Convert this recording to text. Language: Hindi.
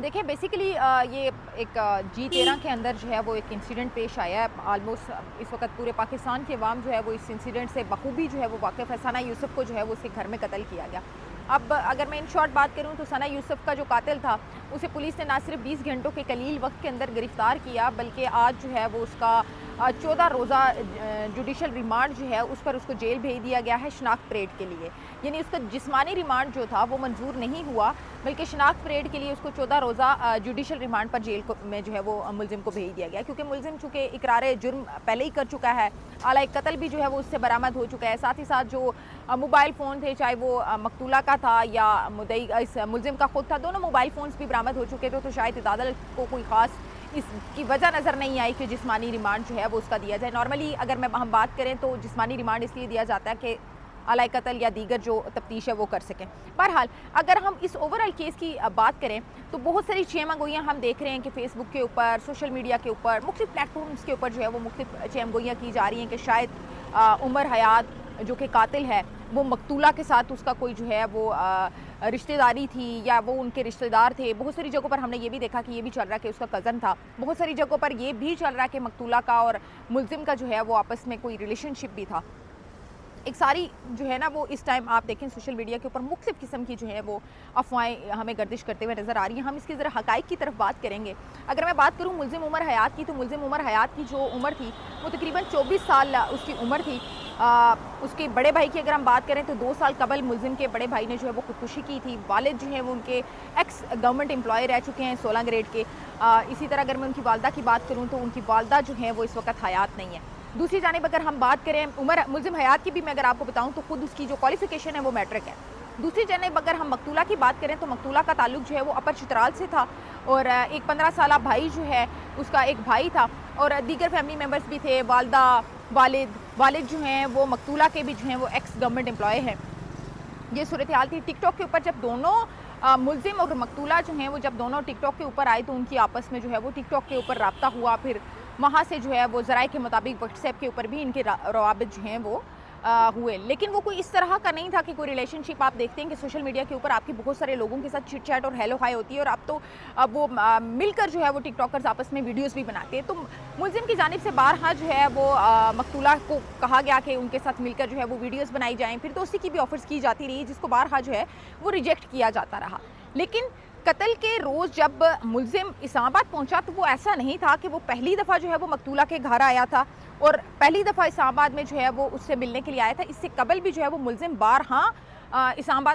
देखिए बेसिकली ये एक G13 के अंदर जो है वो एक इंसिडेंट पेश आया है। ऑलमोस्ट इस वक्त पूरे पाकिस्तान के अवाम जो है वो इस इंसिडेंट से बखूबी जो है वो वाकिफ़ है। सना यूसुफ को जो है वो उसके घर में कत्ल किया गया। अब अगर मैं इन शॉर्ट बात करूं तो सना यूसुफ का जो कातिल था उसे पुलिस ने ना सिर्फ 20 घंटों के कलील वक्त के अंदर गिरफ्तार किया, बल्कि आज जो है वो उसका 14 रोज़ा जुडिशल रिमांड जो है उस पर उसको जेल भेज दिया गया है शनाख्त परेड के लिए। यानी उसका जिस्मानी रिमांड जो था वो मंजूर नहीं हुआ, बल्कि शनाख्त परेड के लिए उसको 14 रोज़ा जुडिशल रिमांड पर जेल में जो है वो मुलजिम को भेज दिया गया, क्योंकि मुलजिम चूँकि इकरार जुर्म पहले ही कर चुका है। आला कत्ल भी जो है वो उससे बरामद हो चुका है। साथ ही साथ जो मोबाइल फ़ोन थे, चाहे वो मकतूला का था या मुद्दई इस मुलजिम का खुद था, दोनों मोबाइल फ़ोन्स भी बरामद हो चुके थे। तो शायद अदालत को कोई ख़ास इसकी वजह नज़र नहीं आई कि जिस्मानी रिमांड जो है वो उसका दिया जाए। नॉर्मली अगर हम बात करें तो जिस्मानी रिमांड इसलिए दिया जाता है कि आला कत्ल या दीगर जो तफ्तीश है वो कर सकें। बहरहाल अगर हम इस ओवरऑल केस की बात करें तो बहुत सारी चेमगोइयाँ हम देख रहे हैं कि फेसबुक के ऊपर, सोशल मीडिया के ऊपर, मुख्तलिफ प्लेटफॉर्म्स के ऊपर जो है वो मुख्तलिफ चेमगोइयाँ की जा रही हैं कि शायद उमर हयात जो कि कातिल है वो मकतूला के साथ उसका कोई जो है वो रिश्तेदारी थी या वो उनके रिश्तेदार थे। बहुत सारी जगहों पर हमने ये भी देखा कि ये भी चल रहा है कि उसका कज़न था। बहुत सारी जगहों पर ये भी चल रहा है कि मकतूला का और मुलजिम का जो है वो आपस में कोई रिलेशनशिप भी था। एक सारी जो है ना वो इस टाइम आप देखें सोशल मीडिया के ऊपर मुख्तलिफ किस्म की जो है वो अफवाहें हमें गर्दिश करते हुए नज़र आ रही हैं। हम इसकी ज़रा हक़ाइक़ की तरफ बात करेंगे। अगर मैं बात करूँ मुलजिम उमर हयात की, तो मुलजिम उमर हयात की जो उम्र थी वो तकरीबन 24 साल उसकी उम्र थी। उसके बड़े भाई की अगर हम बात करें तो 2 साल कबल मुलजिम के बड़े भाई ने जो है वो खुदकुशी की थी। वालिद जो है वो उनके एक्स गवर्नमेंट एम्प्लॉय रह चुके हैं 16 ग्रेड के। इसी तरह अगर मैं उनकी वालदा की बात करूँ तो उनकी वालदा जो है वो इस वक्त हयात नहीं है। दूसरी जानिब अगर हम बात करें मुलजिम हयात की भी मैं अगर आपको बताऊं तो खुद उसकी जो क्वालिफिकेशन है वो मैट्रिक है। दूसरी जानिब अगर हम मकतूला की बात करें तो मकतूला का ताल्लुक जो है वो अपर चित्राल से था और एक 15 साल भाई जो है उसका एक भाई था और दीगर फैमिली मेम्बर्स भी थे। वालदा वालिद जो हैं वो मकतूला के भी जो हैं वो एक्स गवर्नमेंट एम्प्लॉय हैं। ये सूरत हाल थी। टिकटॉक के ऊपर जब दोनों मुलजिम और मकतूला जो हैं वो जब दोनों टिकटॉक के ऊपर आए तो उनकी आपस में जो है वो टिकटॉक के ऊपर रब्ता हुआ। फिर वहाँ से जो है वो ज़राए के मुताबिक व्हाट्सएप के ऊपर भी इनके रवाबित जो हैं वो हुए, लेकिन वो कोई इस तरह का नहीं था कि कोई रिलेशनशिप। आप देखते हैं कि सोशल मीडिया के ऊपर आपकी बहुत सारे लोगों के साथ चिट चैट और हेलो हाय होती है और अब तो वो मिलकर जो है वो टिकटॉकर्स आपस में वीडियोस भी बनाते हैं। तो मुलजिम की जानिब से बारहा जो है वो मकतूला को कहा गया कि उनके साथ मिलकर जो है वो वीडियोज़ बनाई जाएँ। फिर दोस्ती की भी ऑफर्स की जाती रही जिसको बारहा जो है वो रिजेक्ट किया जाता रहा। लेकिन कत्ल के रोज़ जब मुलजिम इस्लामाबाद पहुंचा तो वो ऐसा नहीं था कि वो पहली दफ़ा जो है वो मकतूला के घर आया था और पहली दफ़ा इस्लामाबाद में जो है वो उससे मिलने के लिए आया था। इससे कबल भी जो है वो मुलजिम बारहा इस्लामाबाद